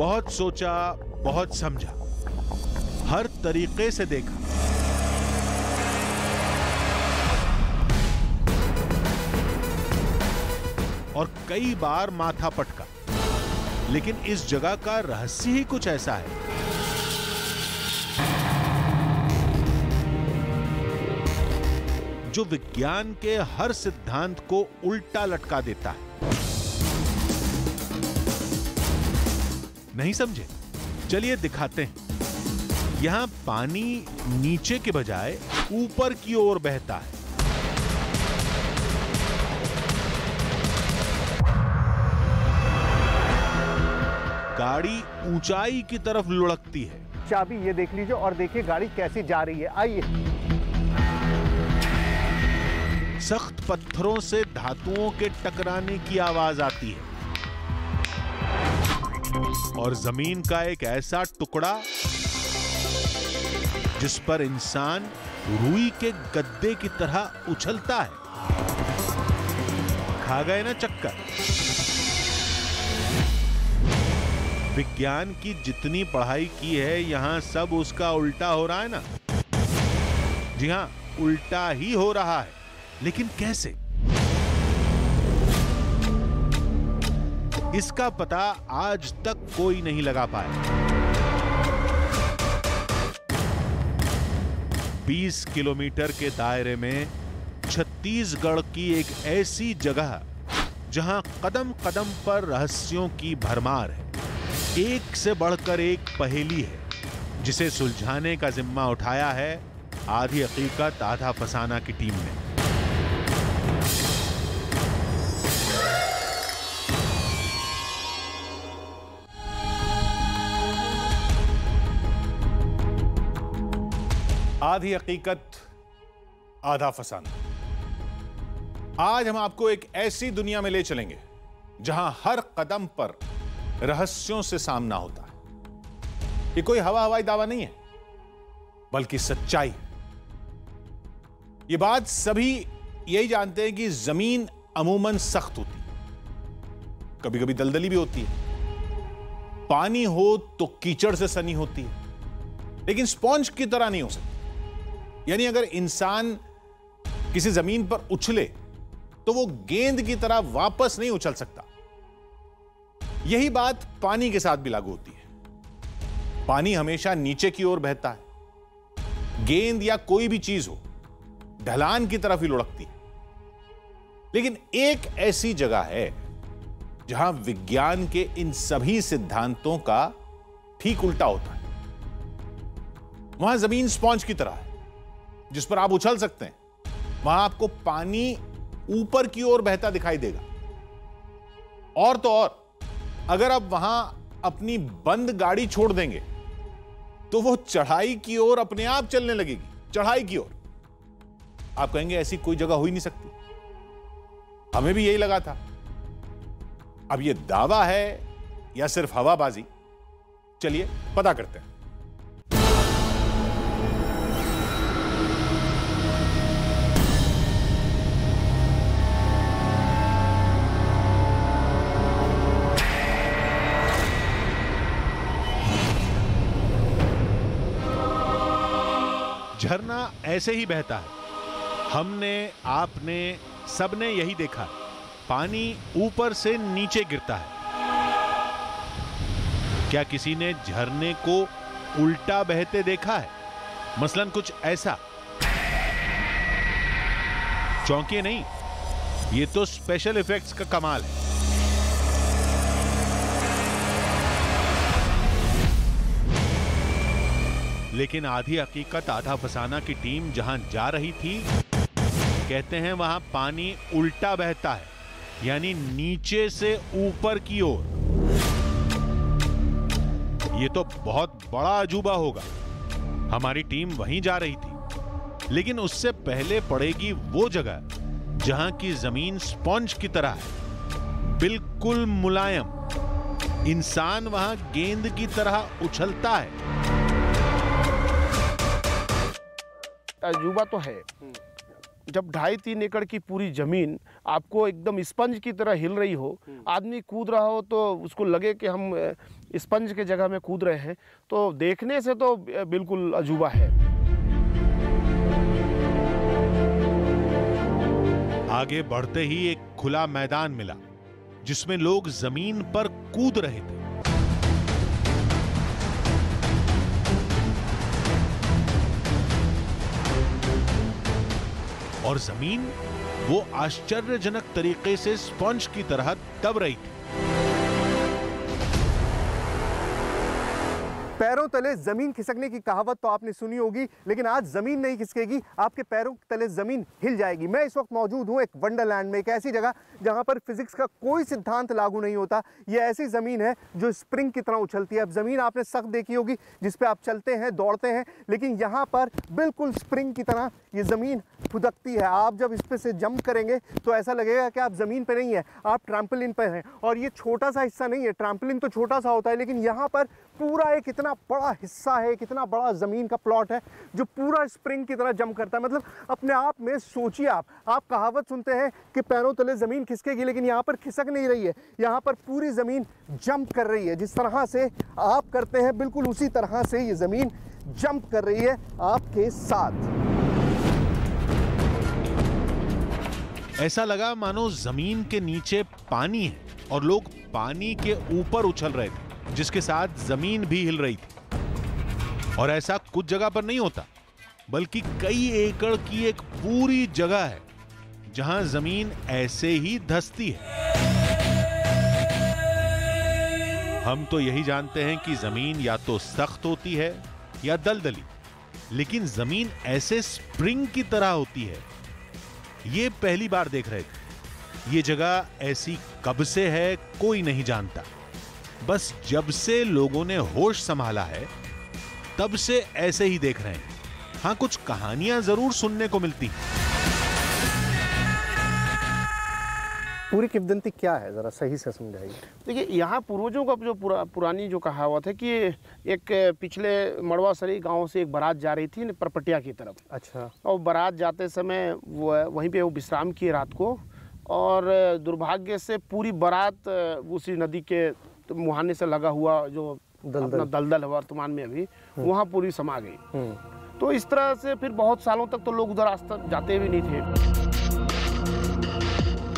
बहुत सोचा, बहुत समझा, हर तरीके से देखा, और कई बार माथा पटका, लेकिन इस जगह का रहस्य ही कुछ ऐसा है। जो विज्ञान के हर सिद्धांत को उल्टा लटका देता है। नहीं समझे? चलिए दिखाते हैं। यहां पानी नीचे के बजाय ऊपर की ओर बहता है। गाड़ी ऊंचाई की तरफ लुढ़कती है। चाबी ये देख लीजिए और देखिए गाड़ी कैसी जा रही है। आइए। सख्त पत्थरों से धातुओं के टकराने की आवाज आती है और जमीन का एक ऐसा टुकड़ा जिस पर इंसान रुई के गद्दे की तरह उछलता है। खा गए ना चक्कर? विज्ञान की जितनी पढ़ाई की है यहां सब उसका उल्टा हो रहा है ना? जी हां, उल्टा ही हो रहा है। लेकिन कैसे? इसका पता आज तक कोई नहीं लगा पाया। 20 किलोमीटर के दायरे में छत्तीसगढ़ की एक ऐसी जगह जहां कदम कदम पर रहस्यों की भरमार है। एक से बढ़कर एक पहेली है जिसे सुलझाने का जिम्मा उठाया है आधी हकीकत आधा फसाना की टीम ने। आधी हकीकत आधा फसाना। आज हम आपको एक ऐसी दुनिया में ले चलेंगे जहां हर कदम पर रहस्यों से सामना होता है। ये कोई हवाई दावा नहीं है, बल्कि सच्चाई है। ये बात सभी यही जानते हैं कि जमीन अमूमन सख्त होती है, कभी कभी दलदली भी होती है। पानी हो तो कीचड़ से सनी होती है, लेकिन स्पॉन्ज की तरह नहीं हो सकती। यानी अगर इंसान किसी जमीन पर उछले तो वो गेंद की तरह वापस नहीं उछल सकता। यही बात पानी के साथ भी लागू होती है। पानी हमेशा नीचे की ओर बहता है। गेंद या कोई भी चीज हो ढलान की तरफ ही लुढ़कती है। लेकिन एक ऐसी जगह है जहां विज्ञान के इन सभी सिद्धांतों का ठीक उल्टा होता है। वहां जमीन स्पॉन्ज की तरह है जिस पर आप उछल सकते हैं। वहां आपको पानी ऊपर की ओर बहता दिखाई देगा। और तो और अगर आप वहां अपनी बंद गाड़ी छोड़ देंगे तो वो चढ़ाई की ओर अपने आप चलने लगेगी। चढ़ाई की ओर। आप कहेंगे ऐसी कोई जगह हो ही नहीं सकती। हमें भी यही लगा था। अब ये दावा है या सिर्फ हवाबाजी? चलिए पता करते हैं। झरना ऐसे ही बहता है। हमने, आपने, सबने यही देखा। पानी ऊपर से नीचे गिरता है। क्या किसी ने झरने को उल्टा बहते देखा है? मसलन कुछ ऐसा। चौंकिए नहीं, ये तो स्पेशल इफेक्ट्स का कमाल है। लेकिन आधी हकीकत आधा फसाना की टीम जहां जा रही थी, कहते हैं वहां पानी उल्टा बहता है, यानी नीचे से ऊपर की ओर। ये तो बहुत बड़ा अजूबा होगा। हमारी टीम वहीं जा रही थी, लेकिन उससे पहले पड़ेगी वो जगह जहां की जमीन स्पॉन्ज की तरह है, बिल्कुल मुलायम। इंसान वहां गेंद की तरह उछलता है। अजूबा तो है, जब 2.5-3 एकड़ की पूरी ज़मीन आपको एकदम स्पंज की तरह हिल रही हो, आदमी कूद रहा हो तो उसको लगे कि हम स्पंज के जगह में कूद रहे हैं, तो देखने से तो बिल्कुल अजूबा है। आगे बढ़ते ही एक खुला मैदान मिला जिसमें लोग जमीन पर कूद रहे थे। और जमीन वो आश्चर्यजनक तरीके से स्पंज की तरह दब रही थी। पैरों तले जमीन खिसकने की कहावत तो आपने सुनी होगी, लेकिन आज जमीन नहीं खिसकेगी, आपके पैरों तले जमीन हिल जाएगी। मैं इस वक्त मौजूद हूं एक वंडरलैंड में, एक ऐसी जगह जहां पर फिजिक्स का कोई सिद्धांत लागू नहीं होता। ये ऐसी जमीन है जो स्प्रिंग की तरह उछलती है। अब जमीन आपने सख्त देखी होगी जिस पे आप चलते हैं, दौड़ते हैं, लेकिन यहाँ पर बिल्कुल स्प्रिंग की तरह ये जमीन फुदकती है। आप जब इस पे से जंप करेंगे तो ऐसा लगेगा कि आप जमीन पे नहीं है, आप ट्रैम्पोलिन पर हैं। और ये छोटा सा हिस्सा नहीं है, ट्रैम्पोलिन तो छोटा सा होता है, लेकिन यहाँ पर पूरा एक इतना बड़ा हिस्सा है, कितना बड़ा जमीन का प्लॉट है जो पूरा स्प्रिंग की तरह जंप करता है। मतलब अपने आप में सोचिए, आप कहावत सुनते हैं कि पैरों तले जमीन खिसकेगी, लेकिन यहाँ पर खिसक नहीं रही है, यहाँ पर पूरी जमीन जंप कर रही है। जिस तरह से आप करते हैं बिल्कुल उसी तरह से ये जमीन जंप कर रही है आपके साथ। ऐसा लगा मानो जमीन के नीचे पानी है और लोग पानी के ऊपर उछल रहे थे, जिसके साथ जमीन भी हिल रही थी। और ऐसा कुछ जगह पर नहीं होता, बल्कि कई एकड़ की एक पूरी जगह है जहां जमीन ऐसे ही धंसती है। हम तो यही जानते हैं कि जमीन या तो सख्त होती है या दलदली, लेकिन जमीन ऐसे स्प्रिंग की तरह होती है, ये पहली बार देख रहे थे। ये जगह ऐसी कब से है कोई नहीं जानता, बस जब से लोगों ने होश संभाला है तब से ऐसे ही देख रहे हैं। हां, कुछ कहानियां जरूर सुनने को मिलती हैं। पूरी किंवदंती क्या है, जरा सही से समझाइए। देखिए, यहाँ पूर्वजों का जो पुरानी जो कहावत है कि एक पिछले मड़वासरी गांव से एक बारात जा रही थी परपटिया की तरफ। अच्छा। और बारात जाते समय वहीं पे वो विश्राम किए रात को, और दुर्भाग्य से पूरी बारात उसी नदी के मुहाने से लगा हुआ जो दलदल है वर्तमान में अभी, वहाँ पूरी समा गई। तो इस तरह से फिर बहुत सालों तक तो लोग उधर आज तक जाते भी नहीं थे।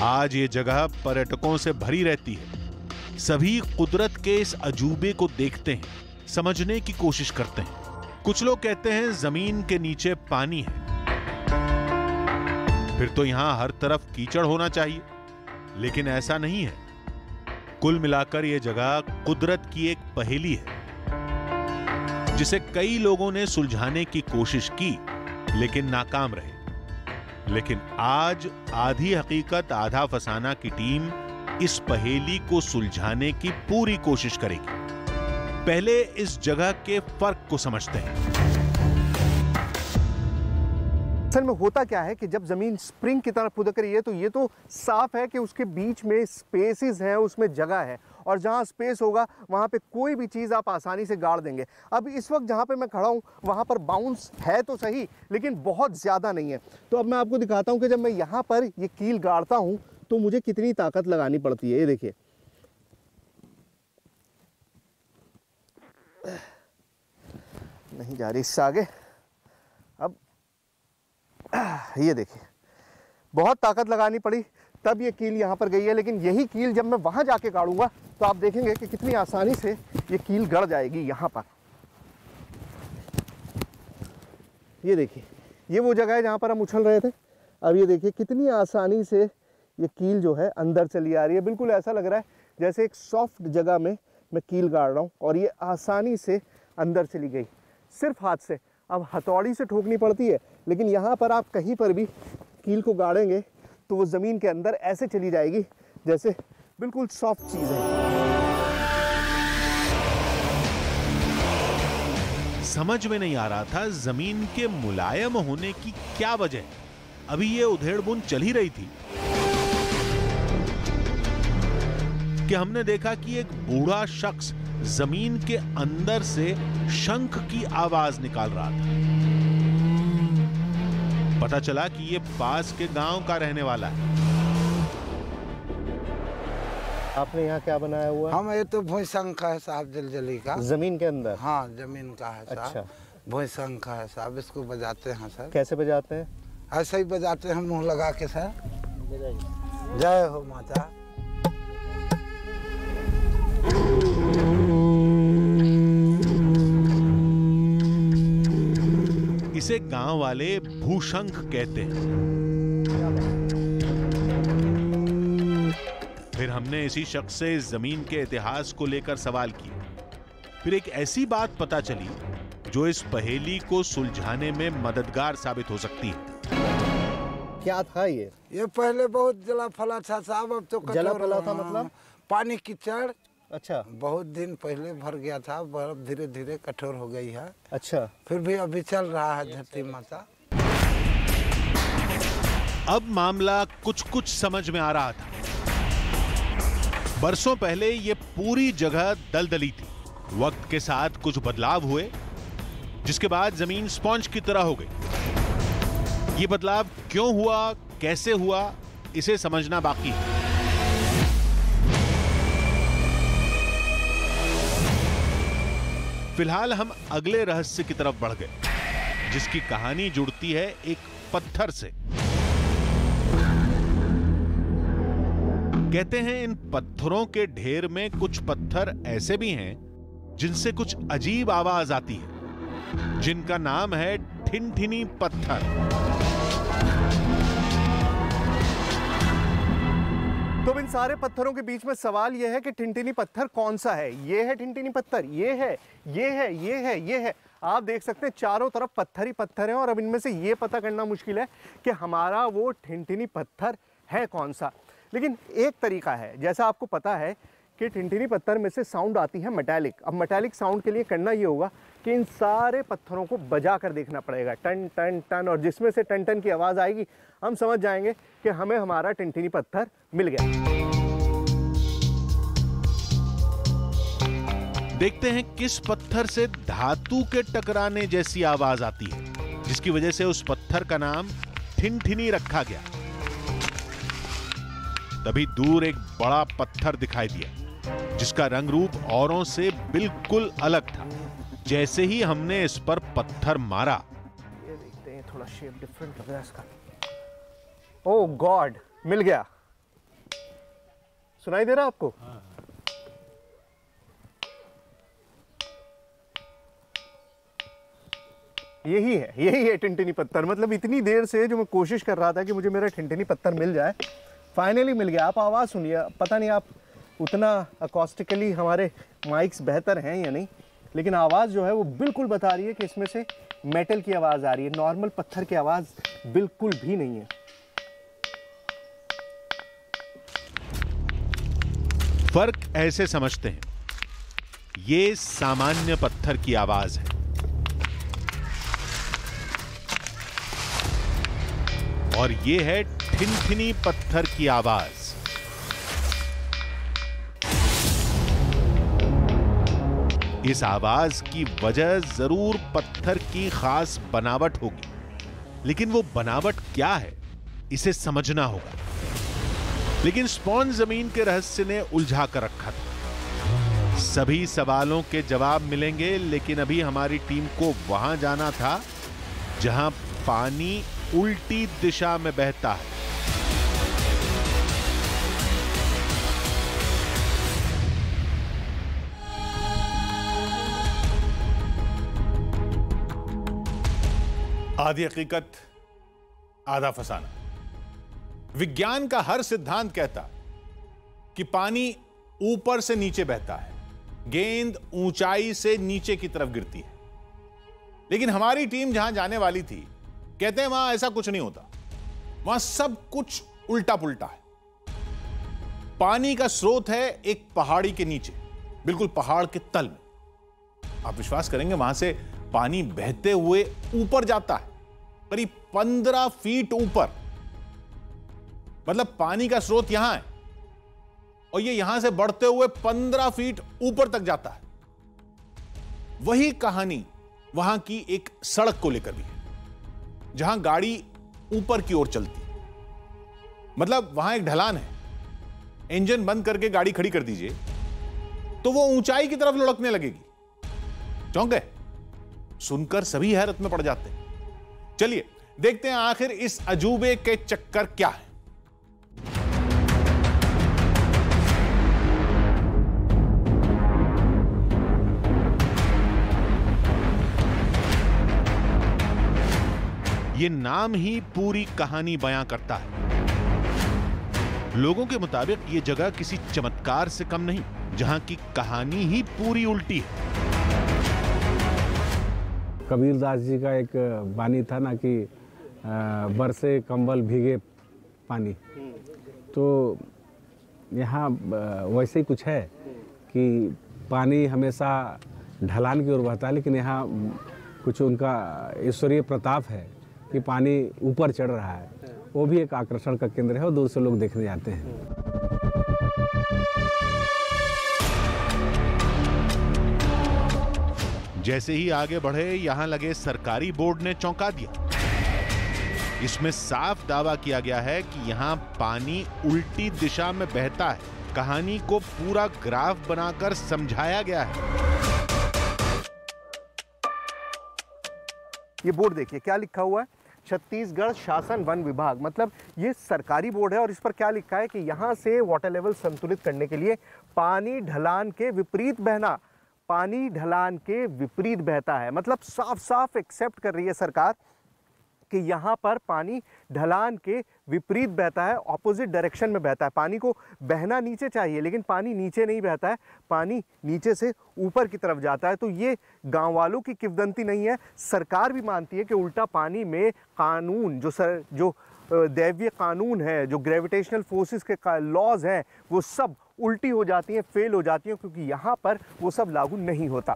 आज ये जगह पर्यटकों से भरी रहती है। सभी कुदरत के इस अजूबे को देखते हैं, समझने की कोशिश करते हैं। कुछ लोग कहते हैं जमीन के नीचे पानी है, फिर तो यहां हर तरफ कीचड़ होना चाहिए, लेकिन ऐसा नहीं है। कुल मिलाकर यह जगह कुदरत की एक पहेली है जिसे कई लोगों ने सुलझाने की कोशिश की, लेकिन नाकाम रहे। लेकिन आज आधी हकीकत आधा फसाना की टीम इस पहेली को सुलझाने की पूरी कोशिश करेगी। पहले इस जगह के फर्क को समझते हैं। असल में होता क्या है कि जब जमीन स्प्रिंग की तरह फुदक रही है तो ये तो साफ है कि उसके बीच में स्पेसेस हैं, उसमें जगह है, और जहाँ स्पेस होगा वहाँ पे कोई भी चीज़ आप आसानी से गाड़ देंगे। अब इस वक्त जहाँ पे मैं खड़ा हूँ वहाँ पर बाउंस है तो सही, लेकिन बहुत ज़्यादा नहीं है। तो अब मैं आपको दिखाता हूँ कि जब मैं यहाँ पर ये कील गाड़ता हूँ तो मुझे कितनी ताकत लगानी पड़ती है। ये देखिए, नहीं जा रही इससे आगे। अब ये देखिए, बहुत ताकत लगानी पड़ी तब ये कील यहाँ पर गई है, लेकिन यही कील जब मैं वहाँ जाके गाड़ूंगा तो आप देखेंगे कि कितनी आसानी से ये कील गड़ जाएगी यहाँ पर। ये देखिए, ये वो जगह है जहाँ पर हम उछल रहे थे। अब ये देखिए कितनी आसानी से ये कील जो है अंदर चली आ रही है। बिल्कुल ऐसा लग रहा है जैसे एक सॉफ्ट जगह में मैं कील गाड़ रहा हूँ, और ये आसानी से अंदर चली गई सिर्फ हाथ से। अब हथौड़ी से ठोकनी पड़ती है, लेकिन यहाँ पर आप कहीं पर भी कील को गाड़ेंगे तो वो ज़मीन के अंदर ऐसे चली जाएगी जैसे बिल्कुल सॉफ्ट चीज़ है। समझ में नहीं आ रहा था जमीन के मुलायम होने की क्या वजह है। अभी ये उधेड़-बुन चल ही रही थी कि हमने देखा कि एक बूढ़ा शख्स जमीन के अंदर से शंख की आवाज निकाल रहा था। पता चला कि ये पास के गांव का रहने वाला है। आपने यहाँ क्या बनाया हुआ है? हम ये तो भूसंग का है साहब, जलजली का। जमीन के अंदर? हाँ, जमीन का है साहब। अच्छा। भूसंग का है साहब, इसको बजाते हैं सर। कैसे बजाते हैं? ऐसे ही बजाते हैं मुंह लगा के सर। जय हो माता। इसे गांव वाले भूशंख कहते हैं। फिर हमने इसी शख्स से इस जमीन के इतिहास को लेकर सवाल किए। फिर एक ऐसी बात पता चली जो इस पहेली को सुलझाने में मददगार साबित हो सकती है। क्या था ये? ये पहले बहुत जला फला था साहब, अब तो जला फला था मतलब? पानी कीचड़। अच्छा। बहुत दिन पहले भर गया था, बर्फ धीरे धीरे कठोर हो गई है। अच्छा। फिर भी अभी चल रहा है धरती माता। अब मामला कुछ कुछ समझ में आ रहा था। बरसों पहले ये पूरी जगह दलदली थी। वक्त के साथ कुछ बदलाव हुए, जिसके बाद जमीन स्पॉन्ज की तरह हो गई। ये बदलाव क्यों हुआ, कैसे हुआ, इसे समझना बाकी है। फिलहाल हम अगले रहस्य की तरफ बढ़ गए, जिसकी कहानी जुड़ती है एक पत्थर से। कहते हैं इन पत्थरों के ढेर में कुछ पत्थर ऐसे भी हैं जिनसे कुछ अजीब आवाज आती है, जिनका नाम है ठिनठिनी पत्थर। तो इन सारे पत्थरों के बीच में सवाल यह है कि ठिनठिनी पत्थर कौन सा है? ये है ठिनठिनी पत्थर, ये है, ये है, ये है, ये है। आप देख सकते हैं चारों तरफ पत्थर ही पत्थर हैं और अब इनमें से ये पता करना मुश्किल है कि हमारा वो ठिनठिनी पत्थर है कौन सा। लेकिन एक तरीका है, जैसा आपको पता है कि ठिनठिनी पत्थर में से साउंड आती है मेटालिक। अब मेटालिक साउंड के लिए करना ये होगा कि इन सारे पत्थरों को बजा कर देखना पड़ेगा, टन टन टन, और जिसमें से टन टन की आवाज़ आएगी हम समझ जाएंगे कि हमें हमारा ठिनठिनी पत्थर मिल गया। देखते हैं किस पत्थर से धातु के टकराने जैसी आवाज आती है, जिसकी वजह से उस पत्थर का नाम ठिनठिनी रखा गया। तभी दूर एक बड़ा पत्थर दिखाई दिया, जिसका रंग रूप औरों से बिल्कुल अलग था। जैसे ही हमने इस पर पत्थर मारा, ये देखते हैं, थोड़ा शेप डिफरेंट लग रहा है इसका। ओह गॉड, मिल गया। सुनाई दे रहा आपको? यही है ठिनठिनी पत्थर। मतलब इतनी देर से जो मैं कोशिश कर रहा था कि मुझे मेरा ठिनठिनी पत्थर मिल जाए, फाइनली मिल गया। आप आवाज़ सुनिए, पता नहीं आप उतना अकॉस्टिकली हमारे माइक्स बेहतर हैं या नहीं, लेकिन आवाज़ जो है वो बिल्कुल बता रही है कि इसमें से मेटल की आवाज़ आ रही है, नॉर्मल पत्थर की आवाज़ बिल्कुल भी नहीं है। फर्क ऐसे समझते हैं, ये सामान्य पत्थर की आवाज है और ये है ठिनठिनी पत्थर की आवाज। इस आवाज की वजह जरूर पत्थर की खास बनावट होगी, लेकिन वो बनावट क्या है इसे समझना होगा। लेकिन स्पॉन्ज जमीन के रहस्य ने उलझा कर रखा था। सभी सवालों के जवाब मिलेंगे, लेकिन अभी हमारी टीम को वहां जाना था जहां पानी उल्टी दिशा में बहता है। आधी हकीकत आधा फसाना। विज्ञान का हर सिद्धांत कहता कि पानी ऊपर से नीचे बहता है, गेंद ऊंचाई से नीचे की तरफ गिरती है। लेकिन हमारी टीम जहां जाने वाली थी, कहते हैं वहां ऐसा कुछ नहीं होता। वहां सब कुछ उल्टा पुल्टा है। पानी का स्रोत है एक पहाड़ी के नीचे, बिल्कुल पहाड़ के तल में। आप विश्वास करेंगे, वहां से पानी बहते हुए ऊपर जाता है, करीब 15 फीट ऊपर। मतलब पानी का स्रोत यहां है और ये यहां से बढ़ते हुए 15 फीट ऊपर तक जाता है। वही कहानी वहां की एक सड़क को लेकर भी है, जहां गाड़ी ऊपर की ओर चलती है। मतलब वहां एक ढलान है, इंजन बंद करके गाड़ी खड़ी कर दीजिए तो वो ऊंचाई की तरफ लुढ़कने लगेगी। चौंक गए? सुनकर सभी हैरत में पड़ जाते हैं। चलिए देखते हैं आखिर इस अजूबे के चक्कर क्या है। ये नाम ही पूरी कहानी बयां करता है। लोगों के मुताबिक ये जगह किसी चमत्कार से कम नहीं, जहां की कहानी ही पूरी उल्टी है। कबीरदास जी का एक वाणी था ना कि बरसे कंबल भीगे पानी, तो यहाँ वैसे ही कुछ है कि पानी हमेशा ढलान की ओर बहता है, लेकिन यहाँ कुछ उनका ईश्वरीय प्रताप है कि पानी ऊपर चढ़ रहा है। वो भी एक आकर्षण का केंद्र है और दूर से लोग देखने जाते हैं। जैसे ही आगे बढ़े, यहां लगे सरकारी बोर्ड ने चौंका दिया। इसमें साफ दावा किया गया है कि यहां पानी उल्टी दिशा में बहता है। कहानी को पूरा ग्राफ बनाकर समझाया गया है। ये बोर्ड देखिए क्या लिखा हुआ है, छत्तीसगढ़ शासन वन विभाग। मतलब ये सरकारी बोर्ड है और इस पर क्या लिखा है कि यहाँ से वाटर लेवल संतुलित करने के लिए पानी ढलान के विपरीत बहना, पानी ढलान के विपरीत बहता है। मतलब साफ साफ एक्सेप्ट कर रही है सरकार कि यहाँ पर पानी ढलान के विपरीत बहता है, ऑपोजिट डायरेक्शन में बहता है। पानी को बहना नीचे चाहिए, लेकिन पानी नीचे नहीं बहता है, पानी नीचे से ऊपर की तरफ जाता है। तो ये गांव वालों की किंवदंती नहीं है, सरकार भी मानती है कि उल्टा पानी में कानून जो दैवीय कानून है, जो ग्रेविटेशनल फोर्सेस के लॉज हैं, वो सब उल्टी हो जाती हैं, फेल हो जाती हैं, क्योंकि यहाँ पर वो सब लागू नहीं होता।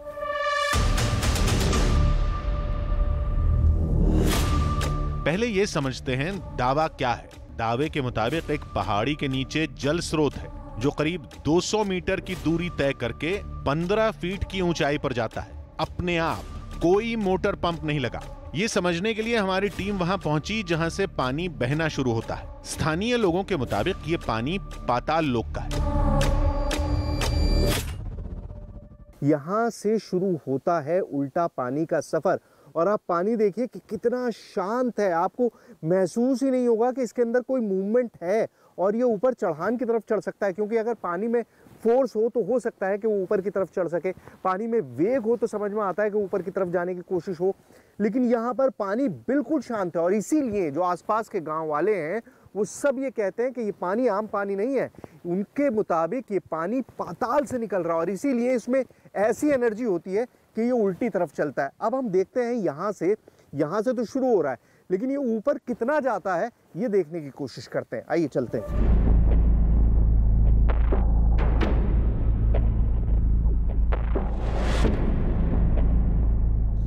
पहले ये समझते हैं दावा क्या है। दावे के मुताबिक एक पहाड़ी के नीचे जल स्रोत है जो करीब 200 मीटर की दूरी तय करके 15 फीट की ऊंचाई पर जाता है। अपने आप, कोई मोटर पंप नहीं लगा। ये समझने के लिए हमारी टीम वहां पहुंची जहां से पानी बहना शुरू होता है। स्थानीय लोगों के मुताबिक ये पानी पाताल लोक का है। यहाँ से शुरू होता है उल्टा पानी का सफर और आप पानी देखिए कि कितना शांत है। आपको महसूस ही नहीं होगा कि इसके अंदर कोई मूवमेंट है और ये ऊपर चढ़ान की तरफ चढ़ सकता है, क्योंकि अगर पानी में फोर्स हो तो हो सकता है कि वो ऊपर की तरफ चढ़ सके, पानी में वेग हो तो समझ में आता है कि ऊपर की तरफ जाने की कोशिश हो। लेकिन यहाँ पर पानी बिल्कुल शांत है और इसीलिए जो आसपास के गांव वाले हैं वो सब ये कहते हैं कि ये पानी आम पानी नहीं है। उनके मुताबिक ये पानी पाताल से निकल रहा है और इसीलिए इसमें ऐसी एनर्जी होती है कि ये उल्टी तरफ चलता है। अब हम देखते हैं यहाँ से तो शुरू हो रहा है, लेकिन ये ऊपर कितना जाता है ये देखने की कोशिश करते हैं। आइए चलते हैं।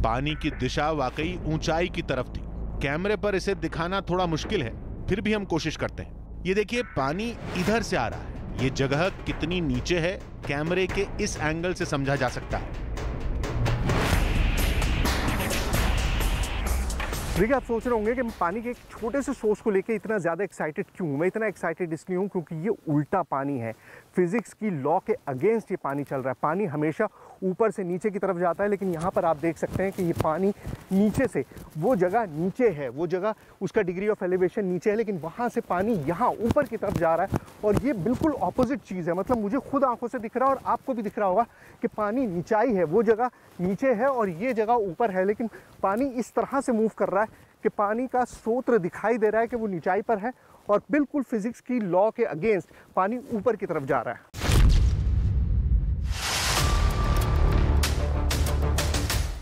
पानी की दिशा वाकई ऊंचाई की तरफ थी। कैमरे पर इसे दिखाना थोड़ा मुश्किल है, फिर भी हम कोशिश करते हैं। ये देखिए, पानी इधर से आ रहा है। ये जगह कितनी नीचे है कैमरे के इस एंगल से समझा जा सकता है। देखिए, आप सोच रहे होंगे कि मैं पानी के एक छोटे से सोर्स को लेके इतना ज़्यादा एक्साइटेड क्यों हूँ। मैं इतना एक्साइटेड इसलिए हूँ क्योंकि ये उल्टा पानी है। फिजिक्स की लॉ के अगेंस्ट ये पानी चल रहा है। पानी हमेशा ऊपर से नीचे की तरफ जाता है, लेकिन यहाँ पर आप देख सकते हैं कि ये पानी नीचे से, वो जगह नीचे है, वो जगह उसका डिग्री ऑफ एलिवेशन नीचे है, लेकिन वहाँ से पानी यहाँ ऊपर की तरफ जा रहा है और ये बिल्कुल ऑपोजिट चीज़ है। मतलब मुझे खुद आंखों से दिख रहा है और आपको भी दिख रहा होगा कि पानी नीचाई है, वो जगह नीचे है और ये जगह ऊपर है, लेकिन पानी इस तरह से मूव कर रहा है कि पानी का स्रोत दिखाई दे रहा है कि वो नीचाई पर है और बिल्कुल फिजिक्स की लॉ के अगेंस्ट पानी ऊपर की तरफ जा रहा है।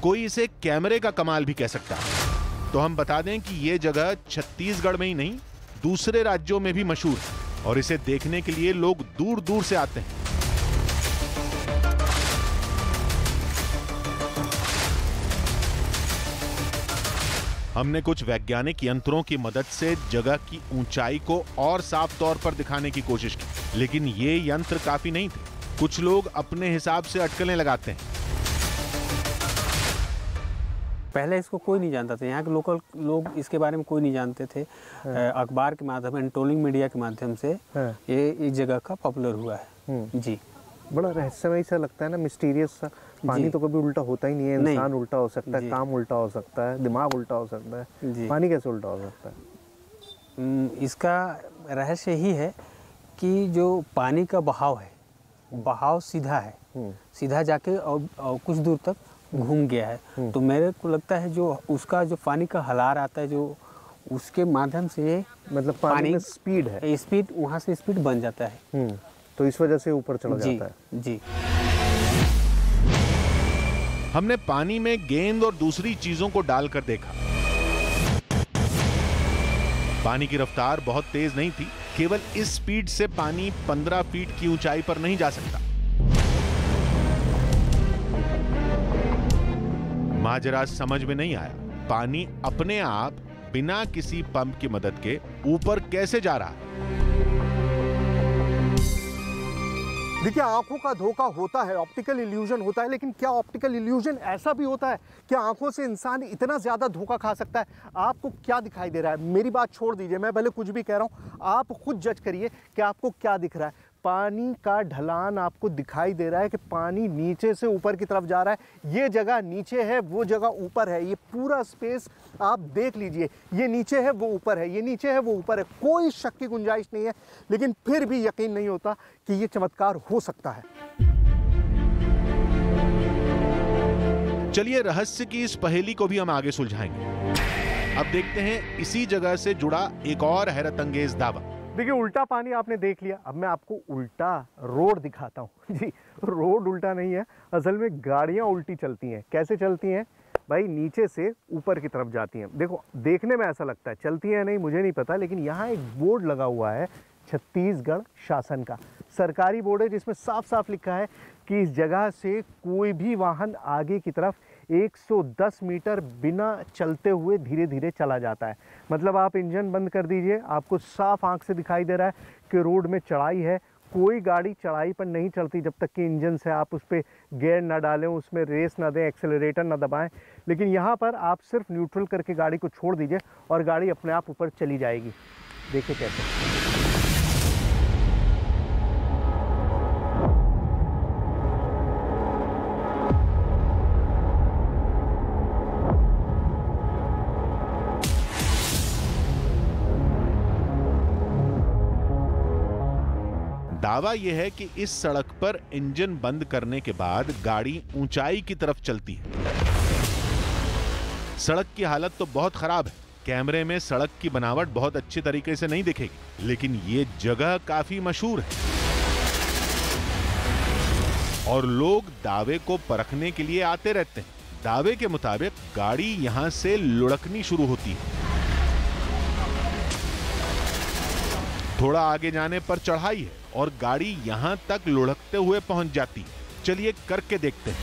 कोई इसे कैमरे का कमाल भी कह सकता है। तो हम बता दें कि यह जगह छत्तीसगढ़ में ही नहीं, दूसरे राज्यों में भी मशहूर है और इसे देखने के लिए लोग दूर दूर से आते हैं। हमने कुछ वैज्ञानिक यंत्रों की मदद से जगह की ऊंचाई को और साफ तौर पर दिखाने की कोशिश की, लेकिन ये यंत्र काफी नहीं थे। कुछ लोग अपने हिसाब से अटकलें लगाते हैं। पहले इसको कोई नहीं जानता था, यहाँ के लोकल लोग इसके बारे में कोई नहीं जानते थे। अखबार के माध्यम, एंटोलिंग मीडिया के माध्यम से ये इस जगह का पॉपुलर हुआ है। जी, बड़ा रहस्यमय सा लगता है ना, मिस्टीरियस सा। पानी तो कभी उल्टा होता ही नहीं है, इंसान उल्टा हो सकता है, काम उल्टा हो सकता है, दिमाग उल्टा हो सकता है, पानी कैसे उल्टा हो सकता है? इसका रहस्य ही है कि जो पानी का बहाव है, बहाव सीधा है, सीधा जाके और कुछ दूर तक घूम गया है। तो मेरे को लगता है जो उसका जो पानी का हलार आता है, जो उसके माध्यम से मतलब पानी में स्पीड है, स्पीड वहाँ से स्पीड बन जाता है, तो इस वजह से ऊपर चढ़ जाता है। जी, हमने पानी में गेंद और दूसरी चीजों को डालकर देखा। पानी की रफ्तार बहुत तेज नहीं थी, केवल इस स्पीड से पानी 15 फीट की ऊंचाई पर नहीं जा सकता। माजरा समझ में नहीं आया, पानी अपने आप बिना किसी पंप की मदद के ऊपर कैसे जा रहा है। देखिए, आंखों का धोखा होता है, ऑप्टिकल इल्यूजन होता है, लेकिन क्या ऑप्टिकल इल्यूजन ऐसा भी होता है? क्या आंखों से इंसान इतना ज्यादा धोखा खा सकता है? आपको क्या दिखाई दे रहा है? मेरी बात छोड़ दीजिए, मैं भले कुछ भी कह रहा हूं, आप खुद जज करिए कि आपको क्या दिख रहा है। पानी का ढलान आपको दिखाई दे रहा है कि पानी नीचे से ऊपर की तरफ जा रहा है। ये जगह नीचे है, वो जगह ऊपर है। ये पूरा स्पेस आप देख लीजिए, ये नीचे है, वो ऊपर है, ये नीचे है, वो ऊपर है। कोई शक की गुंजाइश नहीं है, लेकिन फिर भी यकीन नहीं होता कि ये चमत्कार हो सकता है। चलिए रहस्य की इस पहेली को भी हम आगे सुलझाएंगे। अब देखते हैं इसी जगह से जुड़ा एक और हैरत अंगेज दावा। देखिए, उल्टा पानी आपने देख लिया, अब मैं आपको उल्टा रोड दिखाता हूँ। जी, रोड उल्टा नहीं है, असल में गाड़ियाँ उल्टी चलती हैं। कैसे चलती हैं भाई? नीचे से ऊपर की तरफ जाती हैं। देखो, देखने में ऐसा लगता है, चलती है नहीं मुझे नहीं पता, लेकिन यहाँ एक बोर्ड लगा हुआ है छत्तीसगढ़ शासन का, सरकारी बोर्ड है, जिसमें साफ साफ लिखा है कि इस जगह से कोई भी वाहन आगे की तरफ 110 मीटर बिना चलते हुए धीरे धीरे चला जाता है। मतलब आप इंजन बंद कर दीजिए, आपको साफ आंख से दिखाई दे रहा है कि रोड में चढ़ाई है। कोई गाड़ी चढ़ाई पर नहीं चलती जब तक कि इंजन से आप उस पर गियर ना डालें, उसमें रेस ना दें, एक्सेलरेटर ना दबाएं। लेकिन यहाँ पर आप सिर्फ न्यूट्रल करके गाड़ी को छोड़ दीजिए और गाड़ी अपने आप ऊपर चली जाएगी। देखिए कैसे। दावा यह है कि इस सड़क पर इंजन बंद करने के बाद गाड़ी ऊंचाई की तरफ चलती है। सड़क की हालत तो बहुत खराब है, कैमरे में सड़क की बनावट बहुत अच्छी तरीके से नहीं दिखेगी, लेकिन ये जगह काफी मशहूर है और लोग दावे को परखने के लिए आते रहते हैं। दावे के मुताबिक गाड़ी यहां से लुढ़कनी शुरू होती है, थोड़ा आगे जाने पर चढ़ाई है और गाड़ी यहां तक लुढ़कते हुए पहुंच जाती है। चलिए करके देखते हैं।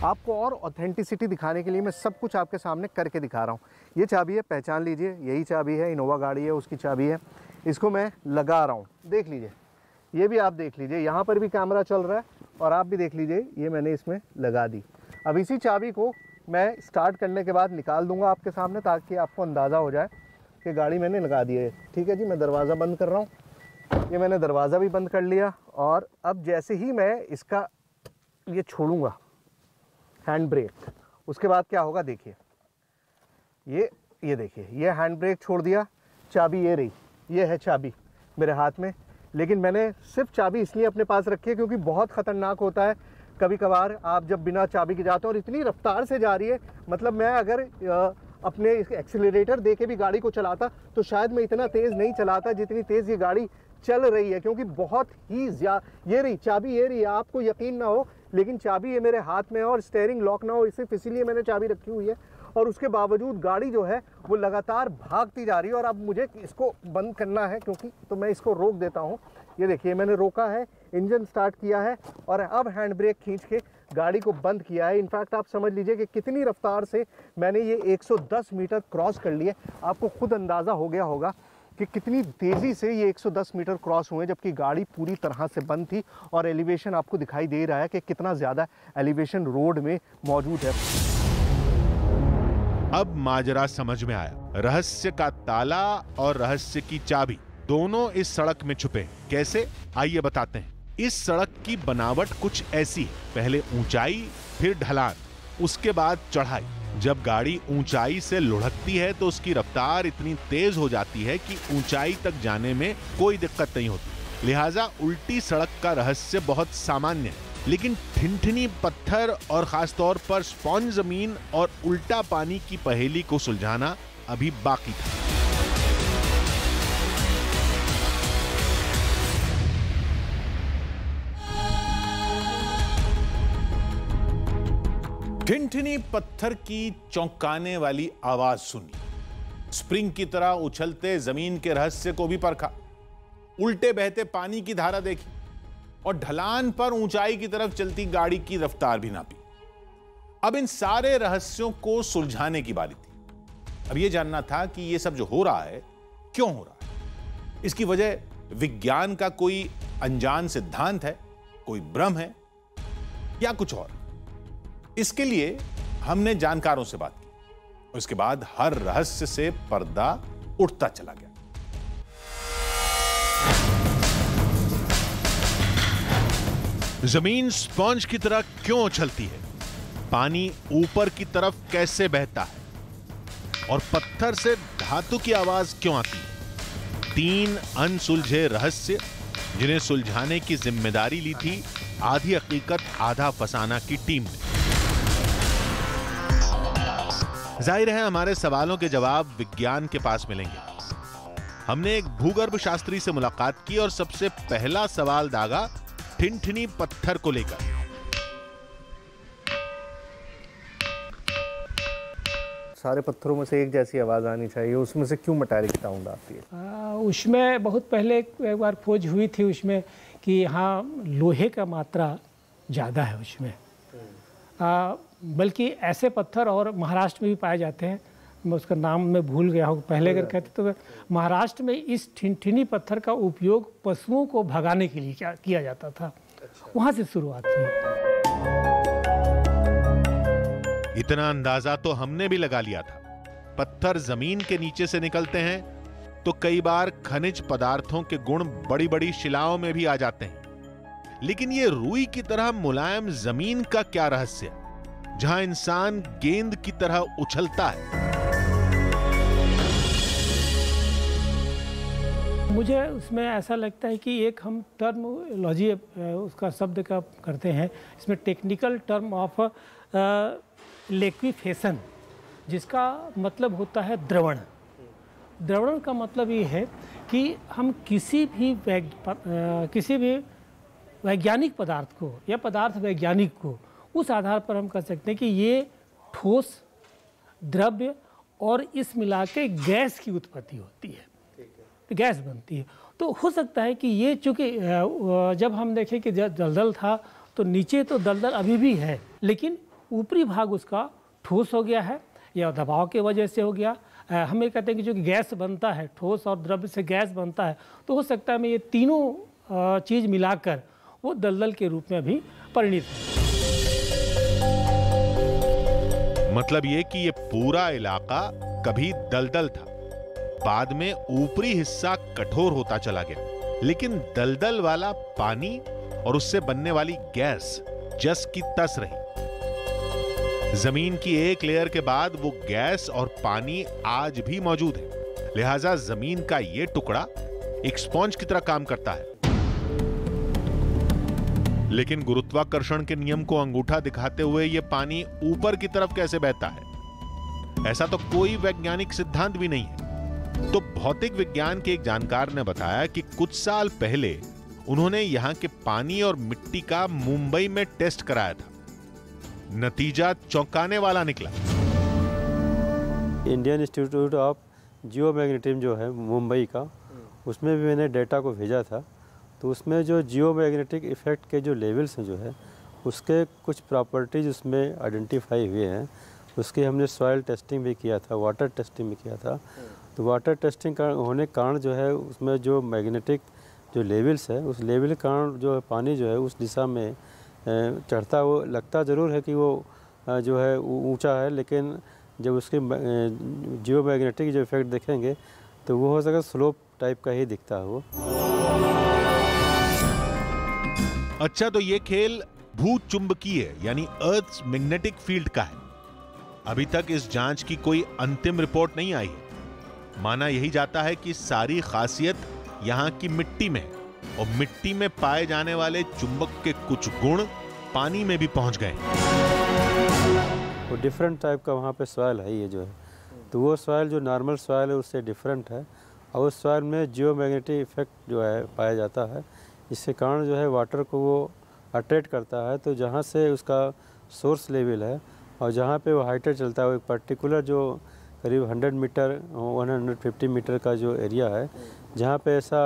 आपको और ऑथेंटिसिटी दिखाने के लिए मैं सब कुछ आपके सामने करके दिखा रहा हूँ। ये चाबी है, पहचान लीजिए, यही चाबी है, इनोवा गाड़ी है उसकी चाबी है। इसको मैं लगा रहा हूँ, देख लीजिए, ये भी आप देख लीजिए, यहाँ पर भी कैमरा चल रहा है और आप भी देख लीजिए, ये मैंने इसमें लगा दी। अब इसी चाबी को मैं स्टार्ट करने के बाद निकाल दूंगा आपके सामने, ताकि आपको अंदाज़ा हो जाए कि गाड़ी मैंने लगा दी है। ठीक है जी, मैं दरवाज़ा बंद कर रहा हूँ। ये मैंने दरवाज़ा भी बंद कर लिया और अब जैसे ही मैं इसका ये छोड़ूंगा हैंड ब्रेक, उसके बाद क्या होगा देखिए, ये देखिए, ये हैंड ब्रेक छोड़ दिया, चाबी ये रही, ये है चाबी मेरे हाथ में। लेकिन मैंने सिर्फ चाबी इसलिए अपने पास रखी है क्योंकि बहुत ख़तरनाक होता है कभी कभार आप जब बिना चाबी के जाते हो और इतनी रफ्तार से जा रही है। मतलब मैं अगर अपने एक्सीलरेटर दे के भी गाड़ी को चलाता तो शायद मैं इतना तेज़ नहीं चलाता जितनी तेज़ ये गाड़ी चल रही है, क्योंकि बहुत ही ये रही चाबी, ये रही, आपको यकीन ना हो लेकिन चाबी ये मेरे हाथ में है और स्टीयरिंग लॉक ना हो, सिर्फ इसीलिए मैंने चाबी रखी हुई है। और उसके बावजूद गाड़ी जो है वो लगातार भागती जा रही है और अब मुझे इसको बंद करना है, क्योंकि तो मैं इसको रोक देता हूँ। ये देखिए, मैंने रोका है, इंजन स्टार्ट किया है और अब हैंड ब्रेक खींच के गाड़ी को बंद किया है। इनफैक्ट आप समझ लीजिए कि कितनी रफ्तार से मैंने ये 110 मीटर क्रॉस कर लिए। आपको खुद अंदाज़ा हो गया होगा कि कितनी तेज़ी से ये 110 मीटर क्रॉस हुए, जबकि गाड़ी पूरी तरह से बंद थी। और एलिवेशन आपको दिखाई दे रहा है कि कितना ज़्यादा एलिवेशन रोड में मौजूद है। अब माजरा समझ में आया। रहस्य का ताला और रहस्य की चाबी दोनों इस सड़क में छुपे हैं। कैसे, आइए बताते हैं। इस सड़क की बनावट कुछ ऐसी है, पहले ऊंचाई, फिर ढलान, उसके बाद चढ़ाई। जब गाड़ी ऊंचाई से लुढ़कती है तो उसकी रफ्तार इतनी तेज हो जाती है कि ऊंचाई तक जाने में कोई दिक्कत नहीं होती। लिहाजा उल्टी सड़क का रहस्य बहुत सामान्य है, लेकिन ठिनठिनी पत्थर और खासतौर पर स्पॉन्ज जमीन और उल्टा पानी की पहेली को सुलझाना अभी बाकी था। ठिनठिनी पत्थर की चौंकाने वाली आवाज सुनी, स्प्रिंग की तरह उछलते जमीन के रहस्य को भी परखा, उल्टे बहते पानी की धारा देखी और ढलान पर ऊंचाई की तरफ चलती गाड़ी की रफ्तार भी नापी। अब इन सारे रहस्यों को सुलझाने की बारी थी। अब यह जानना था कि यह सब जो हो रहा है क्यों हो रहा है। इसकी वजह विज्ञान का कोई अनजान सिद्धांत है, कोई भ्रम है या कुछ और। इसके लिए हमने जानकारों से बात की और इसके बाद हर रहस्य से पर्दा उठता चला गया। जमीन स्पॉन्ज की तरह क्यों उछलती है, पानी ऊपर की तरफ कैसे बहता है और पत्थर से धातु की आवाज क्यों आती है। 3 अनसुलझे रहस्य जिन्हें सुलझाने की जिम्मेदारी ली थी आधी हकीकत आधा फसाना की टीम ने। जाहिर है हमारे सवालों के जवाब विज्ञान के पास मिलेंगे। हमने एक भूगर्भ शास्त्री से मुलाकात की और सबसे पहला सवाल दागा ठिनठिनी पत्थर को लेकर। सारे पत्थरों में से एक जैसी आवाज आनी चाहिए, उसमें से क्यों मेटालिक साउंड आती है? उसमें बहुत पहले एक बार खोज हुई थी उसमें कि यहाँ लोहे का मात्रा ज़्यादा है उसमें। बल्कि ऐसे पत्थर और महाराष्ट्र में भी पाए जाते हैं, मैं उसका नाम मैं भूल गया हूँ। पहले अगर कहते तो महाराष्ट्र में इस ठिनठिनी पत्थर का उपयोग पशुओं को भगाने के लिए किया जाता था। वहाँ से शुरुआत हुई। इतना अंदाजा तो हमने भी लगा लिया था। पत्थर जमीन के नीचे से निकलते हैं तो कई बार खनिज पदार्थों के गुण बड़ी बड़ी शिलाओं में भी आ जाते हैं, लेकिन ये रुई की तरह मुलायम जमीन का क्या रहस्य, जहां इंसान गेंद की तरह उछलता है। मुझे उसमें ऐसा लगता है कि एक हम टर्मोलॉजी उसका शब्द का करते हैं, इसमें टेक्निकल टर्म ऑफ लिक्विफेशन, जिसका मतलब होता है द्रवण। द्रवण का मतलब ये है कि हम किसी भी वैज्ञानिक पदार्थ को या पदार्थ वैज्ञानिक को उस आधार पर हम कह सकते हैं कि ये ठोस, द्रव्य और इस मिला के गैस की उत्पत्ति होती है, तो गैस बनती है। तो हो सकता है कि ये चूँकि जब हम देखें कि दलदल था तो नीचे तो दलदल अभी भी है, लेकिन ऊपरी भाग उसका ठोस हो गया है या दबाव की वजह से हो गया। हम ये कहते हैं कि जो गैस बनता है, ठोस और द्रव्य से गैस बनता है, तो हो सकता है मैं ये तीनों चीज़ मिलाकर वो दलदल के रूप में भी परिणित है। मतलब ये कि ये पूरा इलाका कभी दलदल था, बाद में ऊपरी हिस्सा कठोर होता चला गया, लेकिन दलदल वाला पानी और उससे बनने वाली गैस जस की तस रही। जमीन की एक लेयर के बाद वो गैस और पानी आज भी मौजूद है, लिहाजा जमीन का ये टुकड़ा एक स्पॉन्ज की तरह काम करता है। लेकिन गुरुत्वाकर्षण के नियम को अंगूठा दिखाते हुए ये पानी ऊपर की तरफ कैसे बहता है, ऐसा तो कोई वैज्ञानिक सिद्धांत भी नहीं है। तो भौतिक विज्ञान के एक जानकार ने बताया कि कुछ साल पहले उन्होंने यहां के पानी और मिट्टी का मुंबई में टेस्ट कराया था। नतीजा चौंकाने वाला निकला। इंडियन इंस्टीट्यूट ऑफ जियोमैग्नेटिज्म जो है मुंबई का, उसमें भी मैंने डेटा को भेजा था। तो उसमें जो जियोमैग्नेटिक इफ़ेक्ट के जो लेवल्स हैं जो है, उसके कुछ प्रॉपर्टीज़ उसमें आइडेंटिफाई हुए हैं। उसकी हमने सॉइल टेस्टिंग भी किया था, वाटर टेस्टिंग भी किया था। तो वाटर टेस्टिंग का होने के कारण जो है उसमें जो मैग्नेटिक जो लेवल्स है उस लेवल के कारण जो है पानी जो है उस दिशा में चढ़ता, वो लगता ज़रूर है कि वो जो है ऊंचा है, लेकिन जब उसके जियो मैग्नेटिक जो इफेक्ट देखेंगे तो वो हो सके स्लोप टाइप का ही दिखता है वो। अच्छा, तो ये खेल भूचुंबकीय यानी अर्थ मैग्नेटिक फील्ड का है। अभी तक इस जांच की कोई अंतिम रिपोर्ट नहीं आई है। माना यही जाता है कि सारी खासियत यहां की मिट्टी में है और मिट्टी में पाए जाने वाले चुंबक के कुछ गुण पानी में भी पहुंच गए। वो डिफरेंट टाइप का वहाँ पे सॉइल है ये जो है, तो वो सॉइल जो नॉर्मल सॉइल है उससे डिफरेंट है और उस सॉइल में जियो मैग्नेटिक इफेक्ट जो है पाया जाता है। इसके कारण जो है वाटर को वो अट्रैक्ट करता है। तो जहाँ से उसका सोर्स लेवल है और जहाँ पे वो हाइटर चलता है, वो एक पर्टिकुलर जो करीब 100 मीटर 150 मीटर का जो एरिया है जहाँ पे ऐसा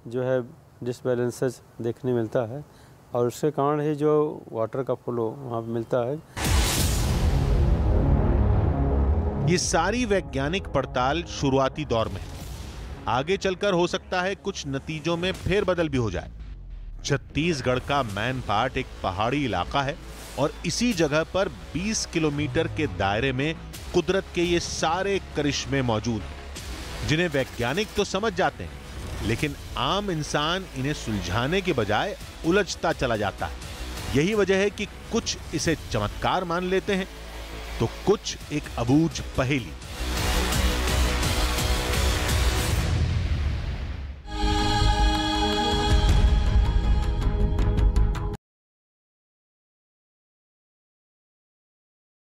जो है डिसबैलेंसेस देखने मिलता है और उसके कारण ही जो वाटर का फ्लो वहाँ पे मिलता है। ये सारी वैज्ञानिक पड़ताल शुरुआती दौर में है। आगे चलकर हो सकता है कुछ नतीजों में फेरबदल भी हो जाए। छत्तीसगढ़ का मैन पार्ट एक पहाड़ी इलाका है और इसी जगह पर 20 किलोमीटर के दायरे में कुदरत के ये सारे करिश्मे मौजूद हैं, जिन्हें वैज्ञानिक तो समझ जाते हैं, लेकिन आम इंसान इन्हें सुलझाने के बजाय उलझता चला जाता है। यही वजह है कि कुछ इसे चमत्कार मान लेते हैं तो कुछ एक अबूझ पहेली।